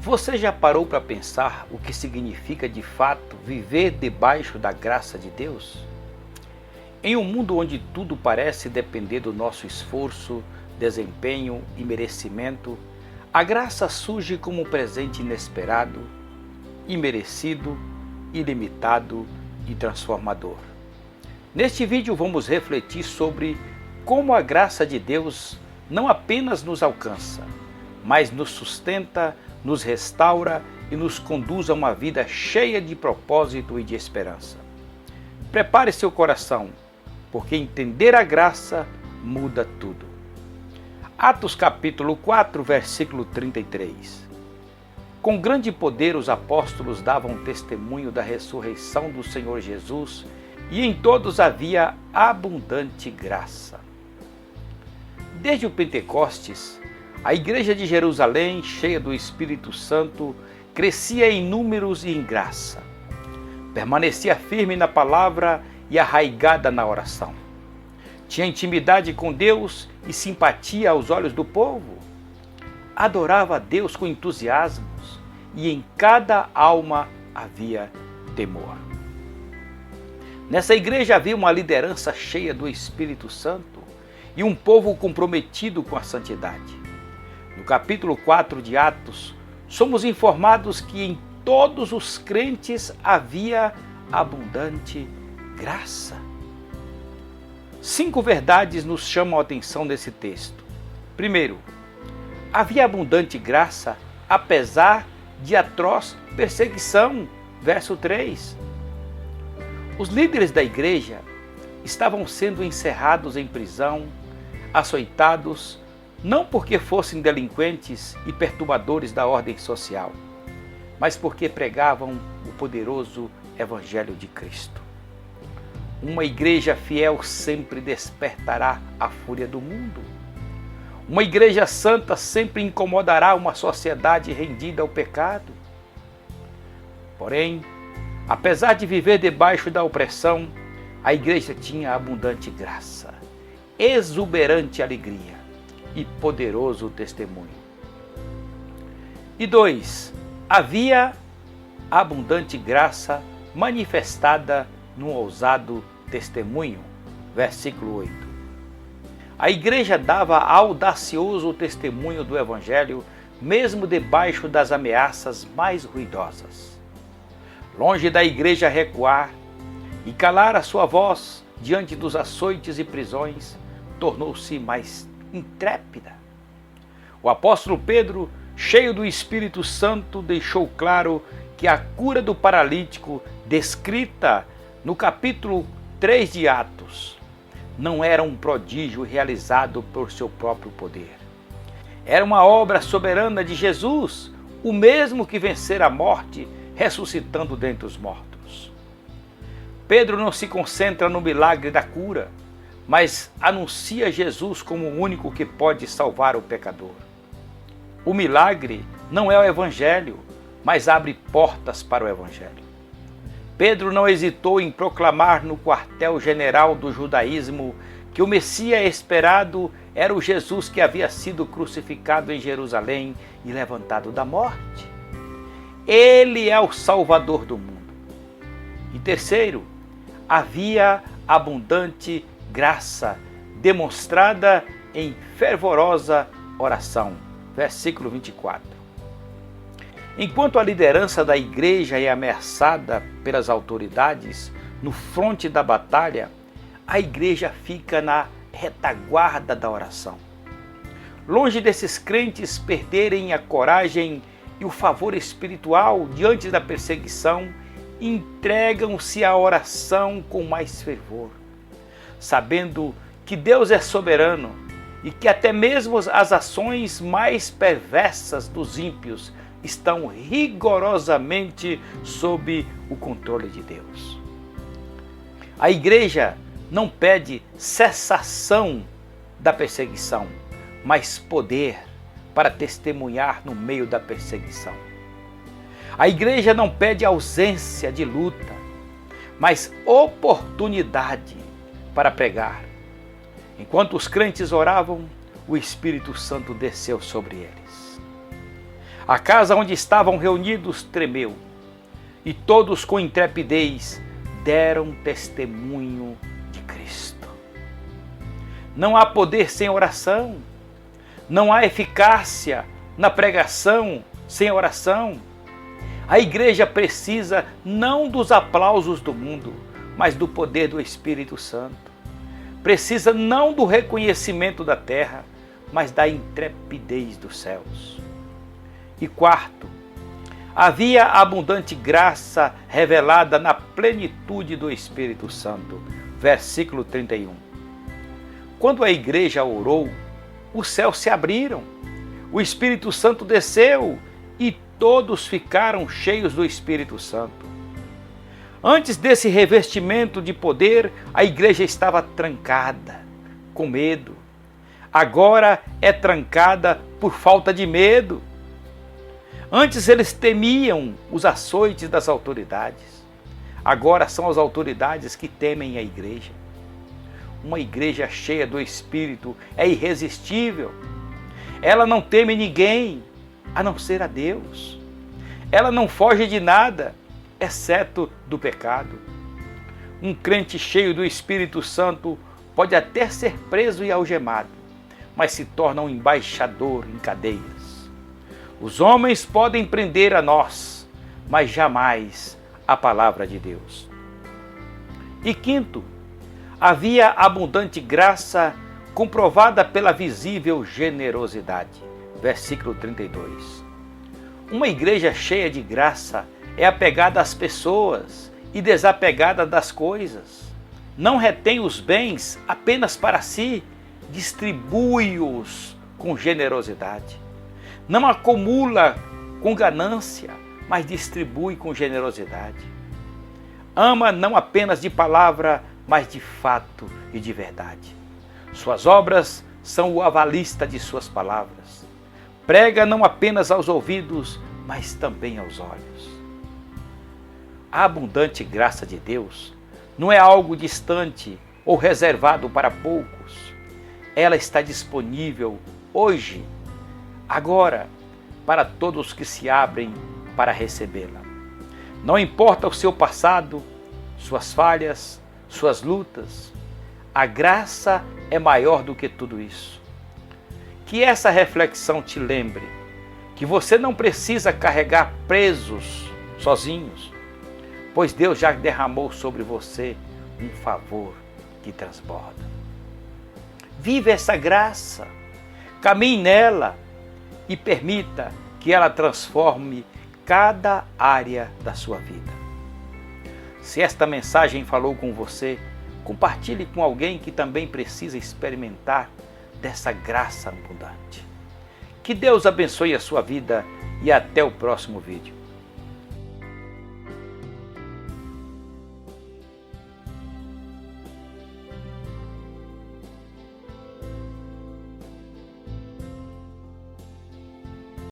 Você já parou para pensar o que significa de fato viver debaixo da graça de Deus? Em um mundo onde tudo parece depender do nosso esforço, desempenho e merecimento, a graça surge como um presente inesperado, imerecido, ilimitado e transformador. Neste vídeo vamos refletir sobre como a graça de Deus não apenas nos alcança, mas nos sustenta, nos restaura e nos conduz a uma vida cheia de propósito e de esperança. Prepare seu coração, porque entender a graça muda tudo. Atos capítulo 4, versículo 33. Com grande poder os apóstolos davam testemunho da ressurreição do Senhor Jesus e em todos havia abundante graça. Desde o Pentecostes, a igreja de Jerusalém, cheia do Espírito Santo, crescia em números e em graça. Permanecia firme na palavra e arraigada na oração. Tinha intimidade com Deus e simpatia aos olhos do povo. Adorava a Deus com entusiasmos e em cada alma havia temor. Nessa igreja havia uma liderança cheia do Espírito Santo e um povo comprometido com a santidade. No capítulo 4 de Atos, somos informados que em todos os crentes havia abundante graça. 5 verdades nos chamam a atenção nesse texto. Primeiro, havia abundante graça apesar de atroz perseguição. Verso 3. Os líderes da igreja estavam sendo encerrados em prisão, açoitados, não porque fossem delinquentes e perturbadores da ordem social, mas porque pregavam o poderoso Evangelho de Cristo. Uma igreja fiel sempre despertará a fúria do mundo. Uma igreja santa sempre incomodará uma sociedade rendida ao pecado. Porém, apesar de viver debaixo da opressão, a igreja tinha abundante graça, exuberante alegria e poderoso testemunho. E 2. Havia abundante graça manifestada num ousado testemunho. Versículo 8. A igreja dava audacioso testemunho do Evangelho, mesmo debaixo das ameaças mais ruidosas. Longe da igreja recuar e calar a sua voz diante dos açoites e prisões, tornou-se mais intrépida. O apóstolo Pedro, cheio do Espírito Santo, deixou claro que a cura do paralítico, descrita no capítulo 3 de Atos, não era um prodígio realizado por seu próprio poder. Era uma obra soberana de Jesus, o mesmo que vencera a morte, ressuscitando dentre os mortos. Pedro não se concentra no milagre da cura, mas anuncia Jesus como o único que pode salvar o pecador. O milagre não é o Evangelho, mas abre portas para o Evangelho. Pedro não hesitou em proclamar no quartel-general do judaísmo que o Messias esperado era o Jesus que havia sido crucificado em Jerusalém e levantado da morte. Ele é o Salvador do mundo. E terceiro, havia abundante graça demonstrada em fervorosa oração. Versículo 24. Enquanto a liderança da igreja é ameaçada pelas autoridades no fronte da batalha, a igreja fica na retaguarda da oração. Longe desses crentes perderem a coragem e o favor espiritual diante da perseguição, entregam-se à oração com mais fervor, sabendo que Deus é soberano e que até mesmo as ações mais perversas dos ímpios estão rigorosamente sob o controle de Deus. A igreja não pede cessação da perseguição, mas poder para testemunhar no meio da perseguição. A igreja não pede ausência de luta, mas oportunidade para pregar. Enquanto os crentes oravam, o Espírito Santo desceu sobre eles. A casa onde estavam reunidos tremeu, e todos com intrepidez deram testemunho de Cristo. Não há poder sem oração, não há eficácia na pregação sem oração. A igreja precisa não dos aplausos do mundo, mas do poder do Espírito Santo. Precisa não do reconhecimento da terra, mas da intrepidez dos céus. E quarto, havia abundante graça revelada na plenitude do Espírito Santo. Versículo 31. Quando a igreja orou, os céus se abriram, o Espírito Santo desceu e todos ficaram cheios do Espírito Santo. Antes desse revestimento de poder, a igreja estava trancada, com medo. Agora é trancada por falta de medo. Antes eles temiam os açoites das autoridades. Agora são as autoridades que temem a igreja. Uma igreja cheia do Espírito é irresistível. Ela não teme ninguém, a não ser a Deus. Ela não foge de nada, exceto do pecado. Um crente cheio do Espírito Santo pode até ser preso e algemado, mas se torna um embaixador em cadeias. Os homens podem prender a nós, mas jamais a palavra de Deus. E quinto, havia abundante graça comprovada pela visível generosidade. Versículo 32. Uma igreja cheia de graça é apegada às pessoas e desapegada das coisas. Não retém os bens apenas para si, distribui-os com generosidade. Não acumula com ganância, mas distribui com generosidade. Ama não apenas de palavra, mas de fato e de verdade. Suas obras são o avalista de suas palavras. Prega não apenas aos ouvidos, mas também aos olhos. A abundante graça de Deus não é algo distante ou reservado para poucos. Ela está disponível hoje, agora, para todos que se abrem para recebê-la. Não importa o seu passado, suas falhas, suas lutas, a graça é maior do que tudo isso. Que essa reflexão te lembre que você não precisa carregar pesos sozinhos, pois Deus já derramou sobre você um favor que transborda. Viva essa graça, caminhe nela e permita que ela transforme cada área da sua vida. Se esta mensagem falou com você, compartilhe com alguém que também precisa experimentar dessa graça abundante. Que Deus abençoe a sua vida e até o próximo vídeo.